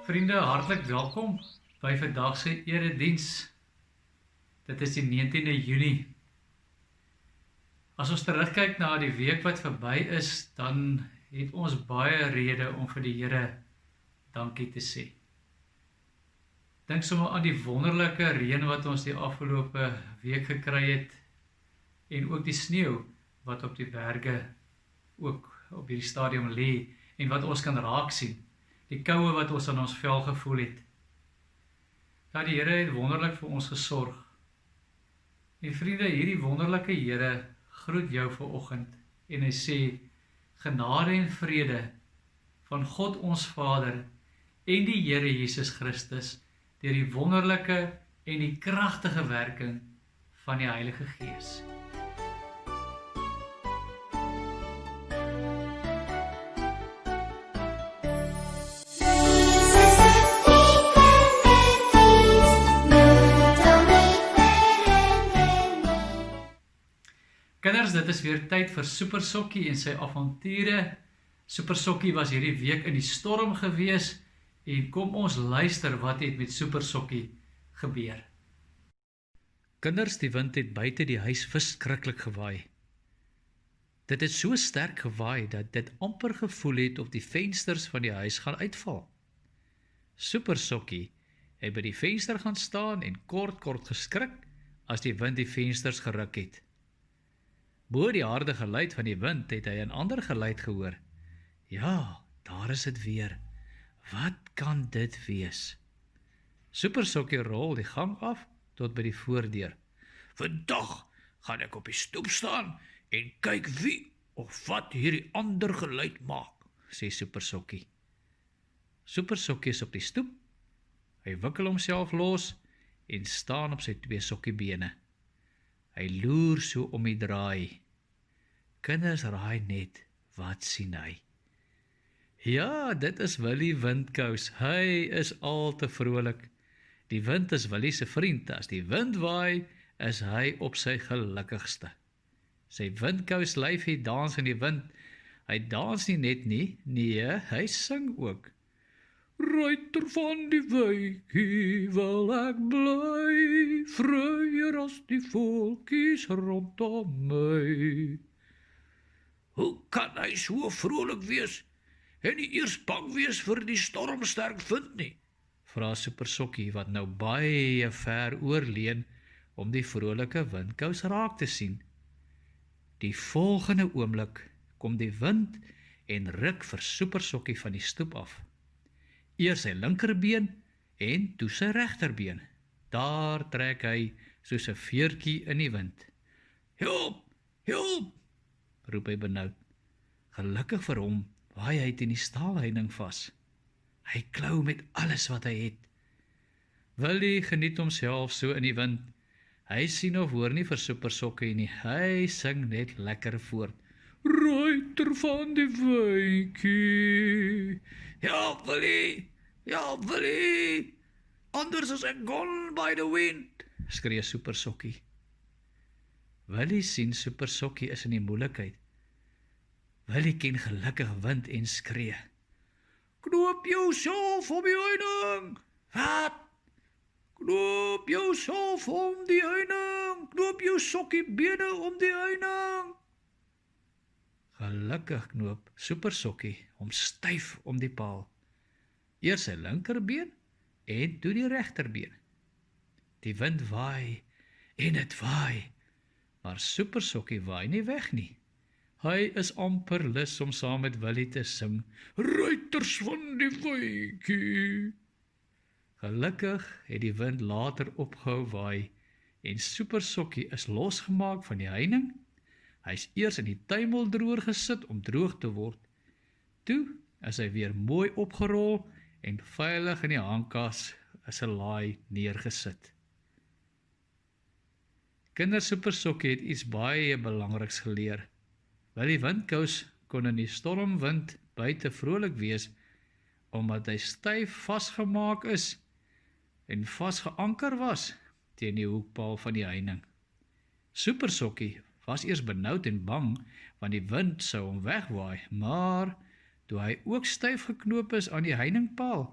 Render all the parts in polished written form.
Vriende, hartlik welkom by vandag se erediens. Dit is die 19de Junie. As ons terugkyk na die week wat verby is, dan het ons baie rede om vir die Here dankie te sê. Dink sommer aan die wonderlike reën wat ons die afgelope week gekry het en ook die sneeu wat op die berge ook op hierdie stadium lê en wat ons kan raak sien. Die koue wat ons aan ons vel gevoel het. Ja, die Here het wonderlik vir ons gesorg. En vriende, hierdie wonderlike Here groet jou vanoggend en hy sê, genade en vrede van God ons Vader en die Here Jesus Christus deur die wonderlike en die kragtige werking van die Heilige Gees. Kinders, dit is weer tyd vir Super Sokkie en sy avonture. Super Sokkie was hierdie week in die storm gewees en kom ons luister wat het met Super Sokkie gebeur. Kinders, die wind het buite die huis verskriklik gewaai. Dit het so sterk gewaai dat dit amper gevoel het of die vensters van die huis gaan uitval. Super Sokkie het by die venster gaan staan en kort geskrik as die wind die vensters geruk het. Bo die harde geluid van die wind het hy 'n ander geluid gehoor. Ja, daar is dit weer. Wat kan dit wees? Super Sokkie rol die gang af tot by die voordeur. Vandag gaan ek op die stoep staan en kyk wie of wat hierdie ander geluid maak, sê Super Sokkie. Super Sokkie is op die stoep. Hy wikkel homself los en staan op sy 2 sokkiebene. Hy loer so om die draai. Kinders, raai net, wat sien hy? Ja, dit is Willie Windkous. Hy is al te vrolik. Die wind is Willie se vriend. As die wind waai, is hy op sy gelukkigste. Sy windkous lyfie dans in die wind. Hy dans nie net nie, nee, hy sing ook. Ruiter van die wykie wil ek bly, vryer as die voeltjies rondom my. Hoe kan hy so vrolik wees en nie eers bang wees vir die stormsterk wind nie? Vra Super Sokkie wat nou baie ver oorleun om die vrolike windkous raak te sien. Die volgende oomblik kom die wind en ruk vir Super Sokkie van die stoep af. Eers sy linkerbeen en toe sy regterbeen. Daar trek hy soos 'n veertjie in die wind. Help, help, roep hy benoud. Gelukkig vir hom waai hy teen die staalheining vas. Hy klou met alles wat hy het. Willie geniet homself so in die wind. Hy sien of hoor nie vir Super Sokkie nie. Hy sing net lekker voort. Ruiter van die wykie. Help, Willie! Help, Willie! Anders is ek gone by the wind, skree Super Sokkie. Willie sien Super Sokkie is in die moeilikheid. Willie ken gelukkig wind en skree. Knoop jouself om die heining! Wat? Knoop jouself om die heining! Knoop jou sokkiebene om die heining! Gelukkig knoop Super Sokkie hom styf om die paal. Eers sy linkerbeen en toe die regterbeen. Die wind waai en dit waai, maar Super Sokkie waai nie weg nie. Hy is amper lus om saam met Willie te sing, Ruiters van die wykie. Gelukkig het die wind later opgehou waai en Super Sokkie is losgemaak van die heining. Hy is eers in die tuimeldroër gesit om droog te word. Toe is hy weer mooi opgerol en veilig in die hangkas is 'n laai neergesit. Kinders, Super Sokkie het iets baie belangriks geleer. Willie Windkous kon in die stormwind buite vrolik wees, omdat hy styf vasgemaak is en vasgeanker was teen die hoekpaal van die heining. Super Sokkie was eers benoud en bang, want die wind sou hom wegwaai, maar toe hy ook styf geknoop is aan die heiningpaal,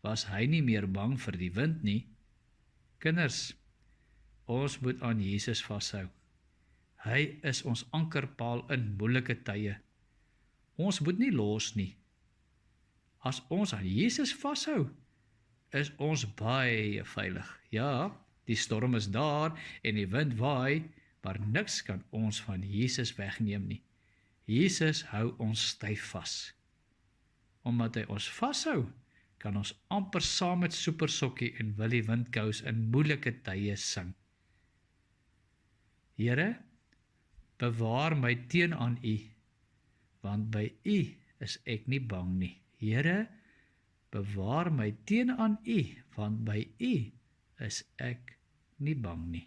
was hy nie meer bang vir die wind nie. Kinders, ons moet aan Jesus vashou. Hy is ons ankerpaal in moeilike tye. Ons moet nie los nie. As ons aan Jesus vashou, is ons baie veilig. Ja, die storm is daar en die wind waai, maar niks kan ons van Jesus wegneem nie. Jesus hou ons styf vas. Omdat hy ons vashou, kan ons amper saam met Super Sokkie en Willie Windkous in moeilike tye sing. Here, bewaar my teen aan U, want by U is ek nie bang nie. Here, bewaar my teen aan U, want by U is ek nie bang nie.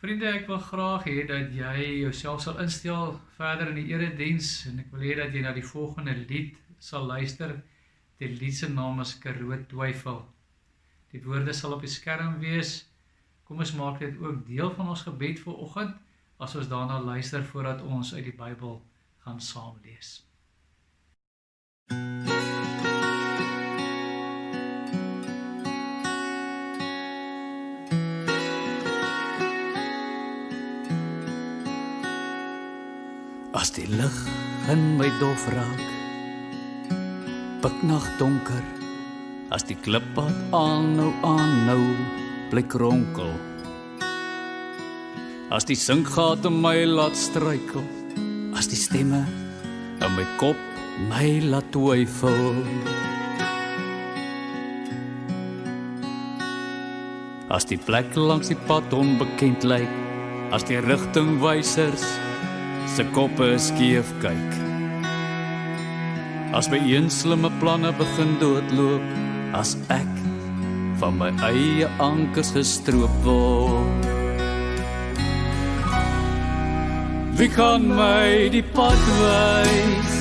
Vriende, ek wil graag hê dat jy jouself sal instel verder in die erediens en ek wil hê dat jy na die volgende lied sal luister. Die lied se naam is Karoo Twyfel. Die woorde sal op die skerm wees. Kom ons maak dit ook deel van ons gebed vir oggend as ons daarna luister voordat ons uit die Bybel gaan saam lees. As die lig in my dof raak, piknag donker, as die klippad aanhou bly kronkel, as die sinkgat in my laat struikel, as die stemme in my kop my laat twyfel, as die plek langs die pad onbekend lyk, as die rigtingwysers se koppe skeef kyk, as my een slimme planne begin doodloop, as ek van my eie ankers gestroop word. Wie kan my die pad wys?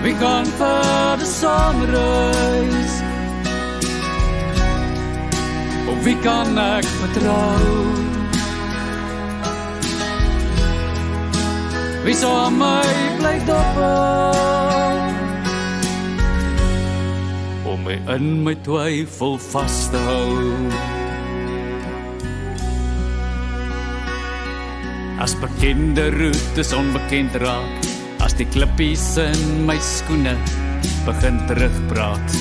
Wie kan verder saamreis? Op wie kan ek vertrou? Wie sal aan my bly dophou, om my in my twyfel vas te hou? As bekende roetes onbekend raak, as die klippies in my skoene begin terugpraat,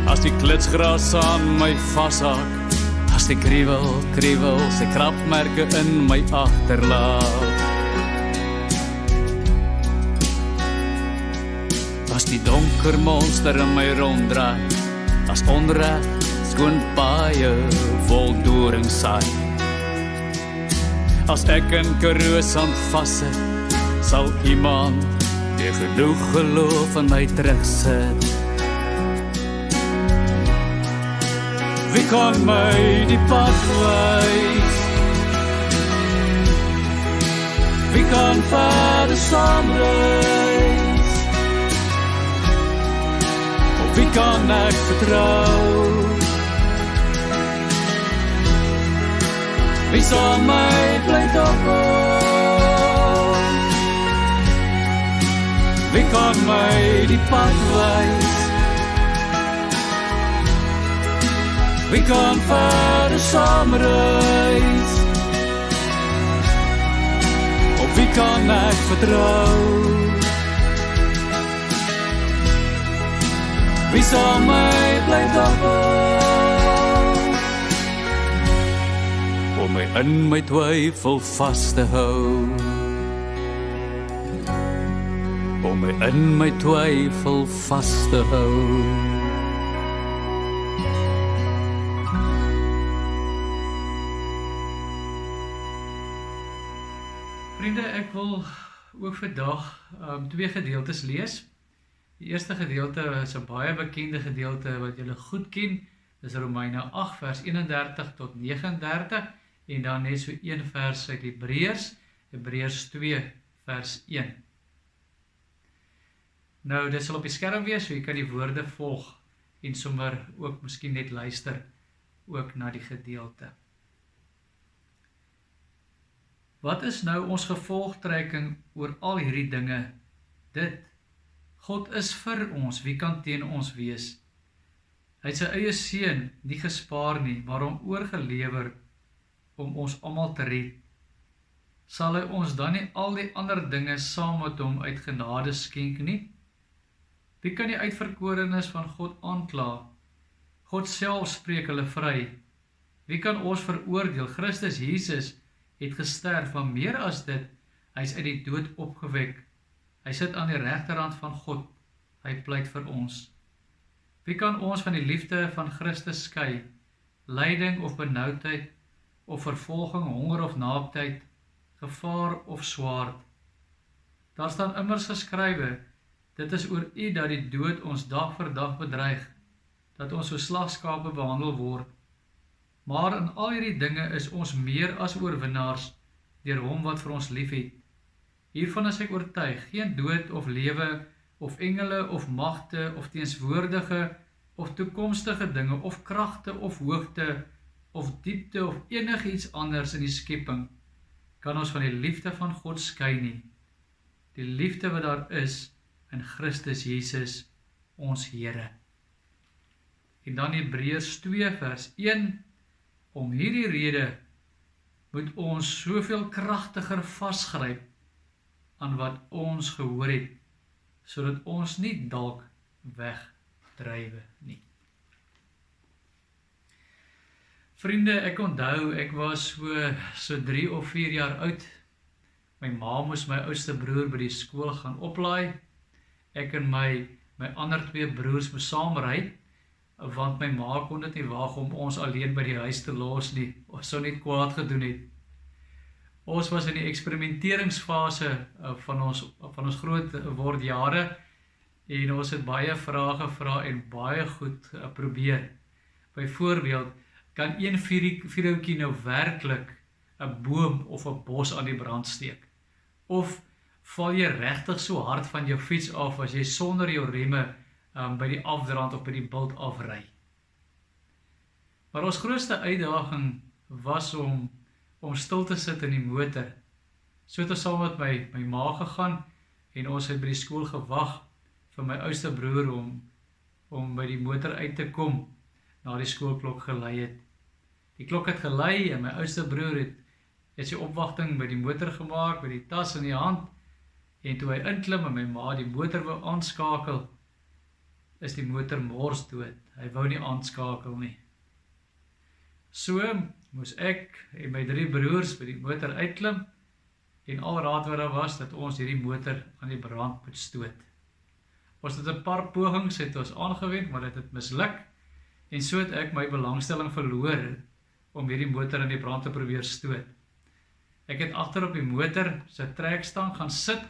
as die klitsgras aan my vashaak, as die kriewel sy krapmerke in my agterlaat, as die donker monster in my ronddraai, as onreg skoon paaie vol doring saai, as ek in Karoo sand vassit, sal iemand die genoeg geloof in my terugsit. Wie kan my die pad wys? Wie kan verder saamreis? Op wie kan ek vertrou? Wie sal my bly dophou? Wie kan my die pad wys? Wie kan verder saamreis? Op wie kan ek vertrou? Wie sal my bly dophou? Om my in my twyfel vas te hou, om my in my twyfel vas te hou. Vriende, ek wil ook vandag twee gedeeltes lees. Die eerste gedeelte is 'n baie bekende gedeelte wat julle goed ken. Dis Romeine 8 vers 31 tot 39 en dan net so een vers uit Hebreërs 2 vers 1. Nou, dit sal op die skerm wees, so jy kan die woorde volg en sommer ook miskien net luister ook na die gedeelte. Wat is nou ons gevolgtrekking oor al hierdie dinge? Dit, God is vir ons, wie kan teen ons wees? Hy het sy eie seun nie gespaar nie, maar hom oorgelewer om ons almal te red. Sal hy ons dan nie al die ander dinge saam met hom uit genade skenk nie? Wie kan die uitverkorenes van God aankla? God self spreek hulle vry. Wie kan ons veroordeel? Christus Jesus het gesterf, maar meer as dit, hy is uit die dood opgewek. Hy sit aan die regterhand van God. Hy pleit vir ons. Wie kan ons van die liefde van Christus skei? Lyding of benoudheid, of vervolging, honger of naaktheid, gevaar of swaard? Daar staan immers geskrywe, dit is oor U dat die dood ons dag vir dag bedreig, dat ons soos slagskape behandel word. Maar in al hierdie dinge is ons meer as oorwinnaars deur hom wat vir ons liefhet. Hiervan is ek oortuig, geen dood of lewe, of engele, of magte, of teenswoordige, of toekomstige dinge, of kragte, of hoogte, of diepte, of enigiets anders in die skepping, kan ons van die liefde van God skei nie. Die liefde wat daar is in Christus Jesus, ons Here. En dan Hebreërs 2 vers 1, om hierdie rede moet ons soveel kragtiger vasgryp aan wat ons gehoor het, sodat ons nie dalk wegdrywe nie. Vriende, ek onthou, ek was so 3 of 4 jaar oud. My ma moes my oudste broer by die skool gaan oplaai. Ek en my ander 2 broers moes saam ry, want my ma kon dit nie waag om ons alleen by die huis te los nie. Ons sou net kwaad gedoen het. Ons was in die eksperimenteringsfase van ons groot word jare, en ons het baie vrae gevra en baie goed probeer. Byvoorbeeld, kan een vierhoutjie nou werklik 'n boom of 'n bos aan die brand steek? Of val jy regtig so hard van jou fiets af as jy sonder jou remme by die afdrand of by die bult afry? Maar ons grootste uitdaging was om stil te sit in die motor. So het ons saam met my ma gegaan, en ons het by die skool gewag vir my oudste broer om by die motor uit te kom, na die skoolklok gelei het. Die klok het gelei, en my oudste broer het sy opwagting by die motor gemaak, met die tas in die hand, en toe hy inklim en my ma die motor wou aanskakel, is die motor mors dood. Hy wou nie aanskakel nie. So moes ek en my 3 broers by die motor uitklim, en al raad wat daar was, dat ons hierdie motor aan die brand moet stoot. Ons het 'n paar pogings het ons aangewend, maar dit het misluk, en so het ek my belangstelling verloor om hierdie motor aan die brand te probeer stoot. Ek het agter op die motor sy trekstang gaan sit,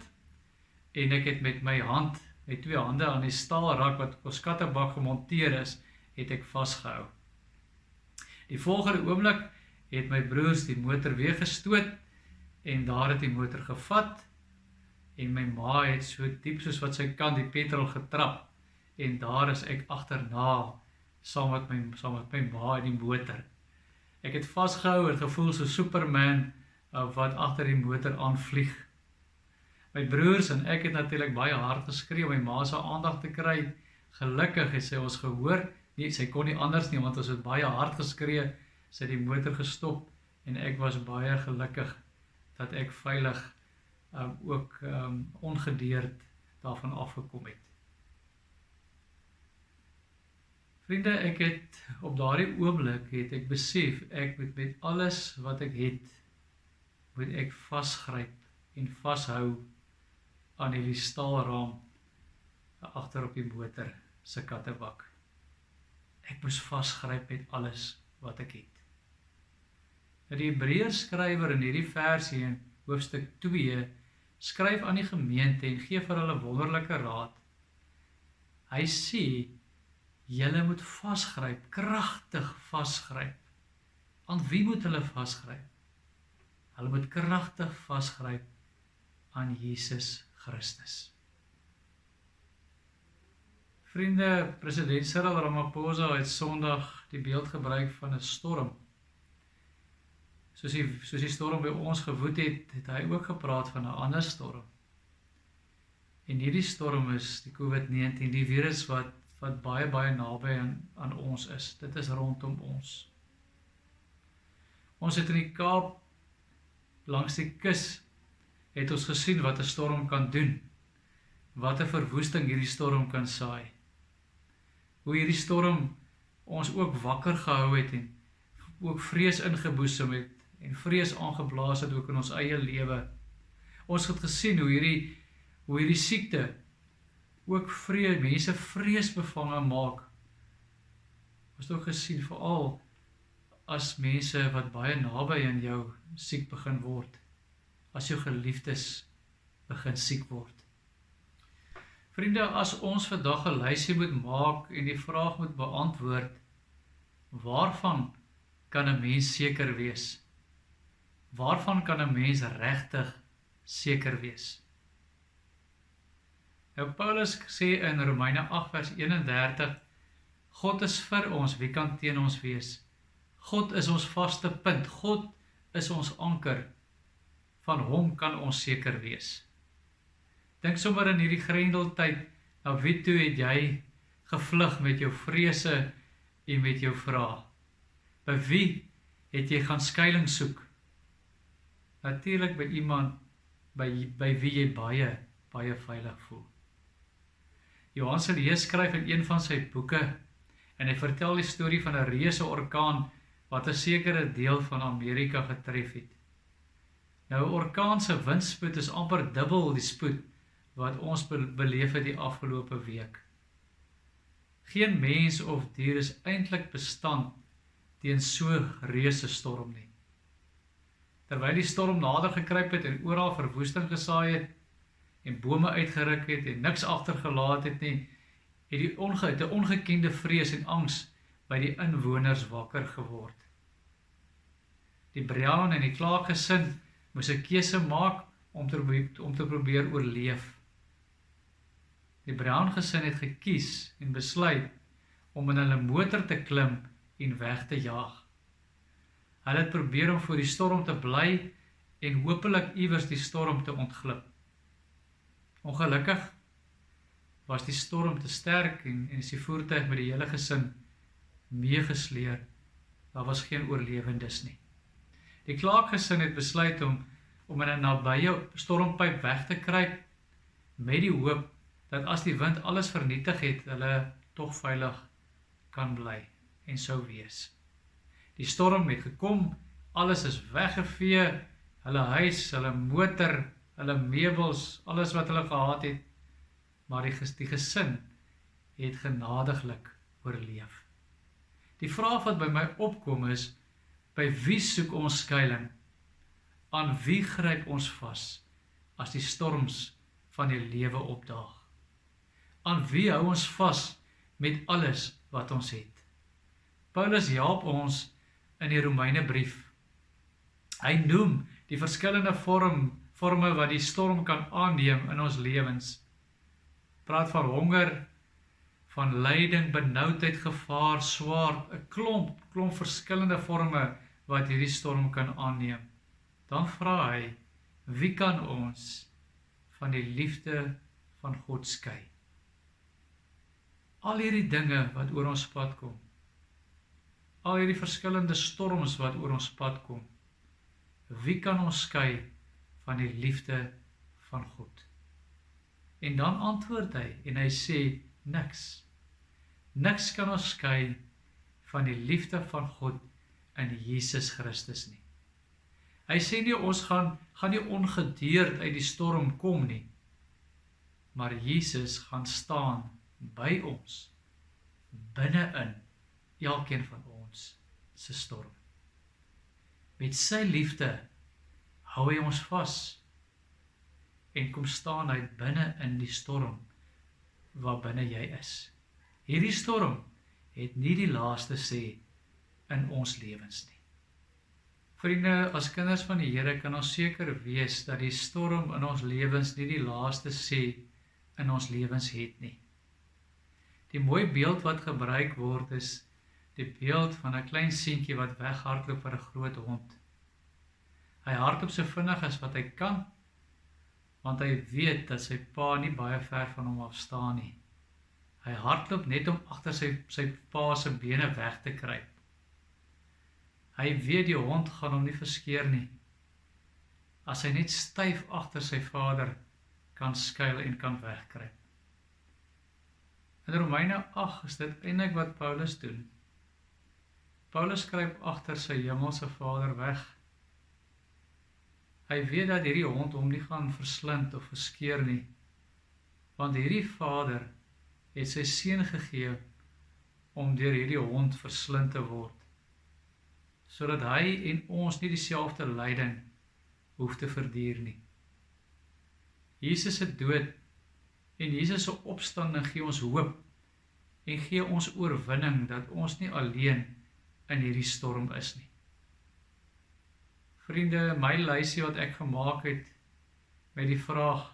en ek het met my 2 hande aan die staalrak wat op ons kattebak gemonteer is, het ek vasgehou. Die volgende oomblik het my broers die motor weer gestoot, en daar het die motor gevat, en my ma het so diep soos wat sy kan die petrol getrap, en daar is ek agterna, saam met my ma in die motor. Ek het vasgehou en gevoel so Superman, wat agter die motor aanvlieg. My broers en ek het natuurlik baie hard geskree om my ma se aandag te kry. Gelukkig het sy ons gehoor. Nee, sy kon nie anders nie, want ons het baie hard geskree. Sy het die motor gestop, en ek was baie gelukkig dat ek veilig ongedeerd daarvan afgekom het. Vriende, ek het op daardie oomblik het ek besef, ek moet met alles wat ek het, moet ek vasgryp en vashou aan hierdie staalraam agter op die motor se kattebak. Ek moes vasgryp met alles wat ek het. Die Hebreërs skrywer in hierdie versie in hoofstuk 2 skryf aan die gemeente en gee vir hulle wonderlike raad. Hy sê, julle moet vasgryp, kragtig vasgryp. Aan wie moet hulle vasgryp? Hulle moet kragtig vasgryp aan Jesus Christus. Vriende, president Cyril Ramaphosa het Sondag die beeld gebruik van 'n storm. soos die storm by ons gewoed het, het hy ook gepraat van 'n ander storm. En hierdie storm is die COVID-19, die virus wat baie naby aan ons is. Dit is rondom ons. Ons het in die Kaap, langs die kus, het ons gesien wat 'n storm kan doen. Wat 'n verwoesting hierdie storm kan saai. Hoe hierdie storm ons ook wakker gehou het en ook vrees ingeboesem het en vrees aangeblaas het ook in ons eie lewe. Ons het gesien hoe hierdie siekte ook mense vreesbevange maak. Ons het ook gesien veral as mense wat baie naby aan jou siek begin word, as jou geliefdes begin siek word. Vriende, as ons vandag 'n lysie moet maak en die vraag moet beantwoord, waarvan kan 'n mens seker wees? Waarvan kan 'n mens regtig seker wees? Nou Paulus sê in Romeine 8 vers 31, God is vir ons, wie kan teen ons wees? God is ons vaste punt, God is ons anker, van hom kan ons seker wees. Dink sommer in hierdie grendeltyd, na wie toe het jy gevlug met jou vrese en met jou vrae? By wie het jy gaan skuiling soek? Natuurlik by iemand, by wie jy baie veilig voel. Johannes Lees skryf in een van sy boeke, en hy vertel die storie van 'n reuse orkaan, wat 'n sekere deel van Amerika getref het. Nou, 'n orkaan se windspoed is amper dubbel die spoed, wat ons beleef het die afgelope week. Geen mens of dier is eintlik bestand teen so reuse storm nie. Terwyl die storm nader gekruip het en oral verwoesting gesaai het, en bome uitgeruk het en niks agtergelaat het nie, het die ongekende vrees en angs by die inwoners wakker geword. Die Brown en die Clark gesin moes 'n keuse maak om te probeer oorleef. Die Brown gesin het gekies en besluit om in hulle motor te klim en weg te jaag. Hulle het probeer om voor die storm te bly en hopelik iewers die storm te ontglip. Ongelukkig was die storm te sterk en is die voertuig met die hele gesin meegesleer. Daar was geen oorlewendes nie. Die Clark gesin het besluit om in 'n nabye stormpyp weg te kruip, met die hoop dat as die wind alles vernietig het, hulle tog veilig kan bly en sou wees. Die storm het gekom, alles is weggevee, hulle huis, hulle motor, hulle meubels, alles wat hulle gehad het, maar die gesin het genadiglik oorleef. Die vraag wat by my opkom is, by wie soek ons skuiling? Aan wie gryp ons vas as die storms van die lewe opdaag? Aan wie hou ons vas met alles wat ons het? Paulus help ons in die Romeinebrief. Hy noem die verskillende vorme wat die storm kan aanneem in ons lewens. Praat van honger, van lyding, benoudheid, gevaar, swaard, 'n klomp verskillende vorme wat hierdie storm kan aanneem. Dan vra hy, wie kan ons van die liefde van God skei? Al hierdie dinge wat oor ons pad kom, al hierdie verskillende storms wat oor ons pad kom, wie kan ons skei van die liefde van God? En dan antwoord hy en hy sê, niks. Niks kan ons skei van die liefde van God in Jesus Christus nie. Hy sê nie ons gaan nie ongedeerd uit die storm kom nie, maar Jesus gaan staan by ons, binne-in elkeen van ons se storm. Met sy liefde hou hy ons vas en kom staan hy binne in die storm waar binne jy is. Hierdie storm het nie die laaste sê in ons lewens nie. Vriende, as kinders van die Here kan ons seker wees dat die storm in ons lewens nie die laaste sê in ons lewens het nie. Die mooi beeld wat gebruik word is die beeld van 'n klein seentjie wat weghardloop vir 'n groot hond. Hy hardloop so vinnig as wat hy kan, want hy weet dat sy pa nie baie ver van hom af staan nie. Hy hardloop net om agter sy pa se bene weg te kruip. Hy weet die hond gaan hom nie verskeer nie, as hy net styf agter sy vader kan skuil en kan wegkruip. In Romeine 8 is dit eintlik wat Paulus doen. Paulus kruip agter sy hemelse Vader weg. Hy weet dat hierdie hond hom nie gaan verslind of verskeer nie, want hierdie Vader het sy seun gegee om deur hierdie hond verslind te word, sodat hy en ons nie dieselfde lyding hoef te verduur nie. Jesus se dood en Jesus se opstanding gee ons hoop en gee ons oorwinning dat ons nie alleen in hierdie storm is nie. Vriende, my lysie wat ek gemaak het met die vraag,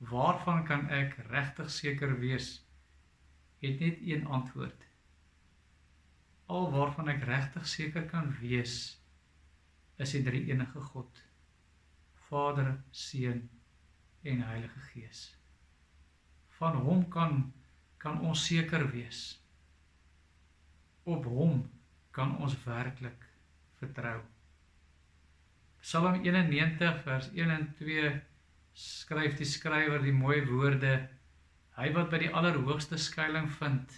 waarvan kan ek regtig seker wees, het net een antwoord. Al waarvan ek regtig seker kan wees, is die drie enige God, Vader, Seun en Heilige Gees. Van hom kan ons seker wees. Op hom kan ons werklik vertrou. Psalm 91 vers 1 en 2 skryf die skrywer die mooi woorde, hy wat by die allerhoogste skuiling vind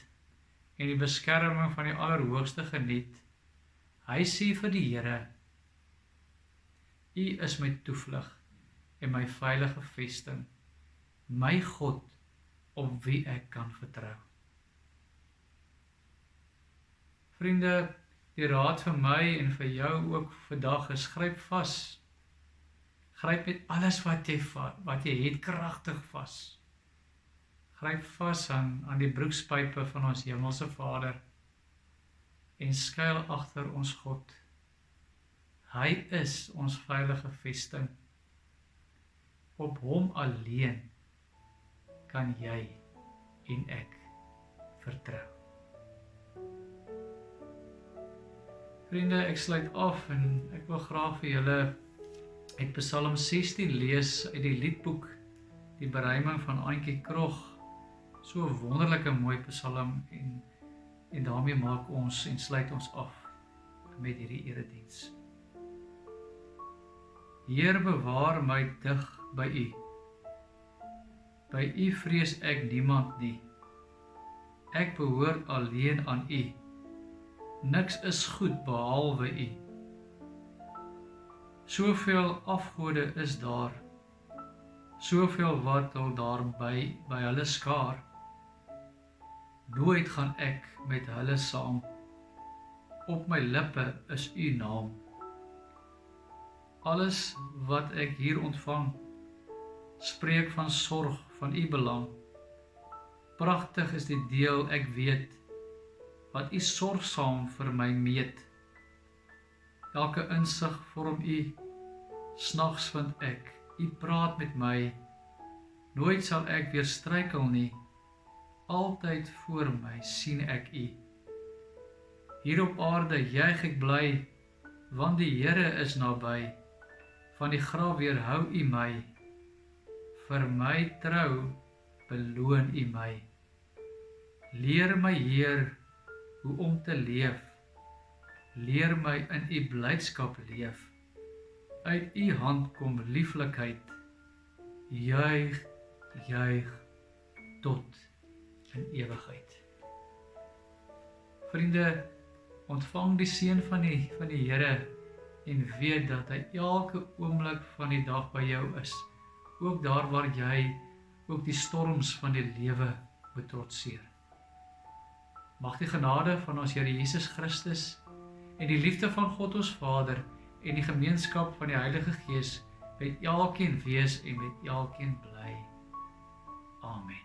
en die beskerming van die allerhoogste geniet, hy sê vir die Here, U is my toevlug en my veilige vesting, my God op wie ek kan vertrou. Vriende, die raad vir my en vir jou ook vandag is, gryp vas. Gryp met alles wat jy het kragtig vas. Gryp vas aan die broekspype van ons hemelse Vader en skuil agter ons God. Hy is ons veilige vesting. Op hom alleen kan jy en ek vertrou. Vriende, ek sluit af en ek wil graag vir julle uit Psalm 16 lees uit die liedboek, die beruiming van Aantjie Krog. So 'n wonderlike mooi psalm en daarmee maak ons en sluit ons af met hierdie erediens. Heer, bewaar my dig by U. By U vrees ek niemand nie. Ek behoort alleen aan U. Niks is goed behalwe U. Soveel afgode is daar, soveel wat al daarby by hulle skaar. Nooit gaan ek met hulle saam, op my lippe is U naam. Alles wat ek hier ontvang, spreek van sorg, van U belang. Pragtig is die deel ek weet, wat U sorgsaam vir my meet. Elke insig vorm U, snags vind ek, U praat met my. Nooit sal ek weer struikel nie, altyd voor my sien ek U. Hier op aarde juig ek bly, want die Here is naby. Van die graf weerhou U my, vir my trou beloon U my. Leer my Heer hoe om te leef, leer my in U blydskap leef. Uit U hand kom lieflikheid, juig, juig tot in ewigheid. Vriende, ontvang die seën van die Here en weet dat hy elke oomblik van die dag by jou is, ook daar waar jy ook die storms van die lewe moet trotseer. Mag die genade van ons Here Jesus Christus en die liefde van God ons Vader en die gemeenskap van die Heilige Gees met elkeen wees en met elkeen bly. Amen.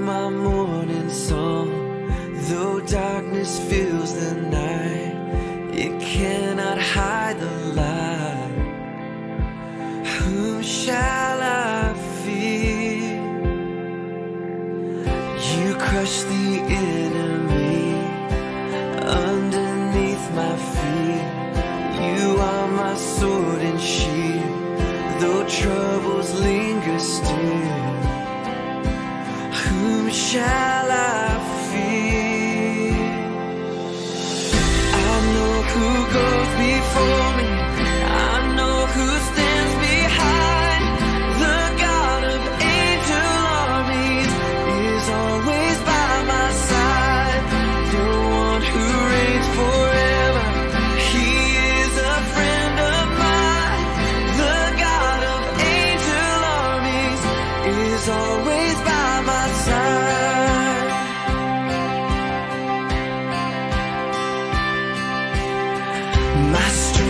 My morning song. my sword and shield, though troubles linger still. Whom shall I fear? I know who goes before me, I know who stands behind. The God of angel armies is always by my side. The one who reigns forever, he is a friend of mine. The God of angel armies is always by my side. My strength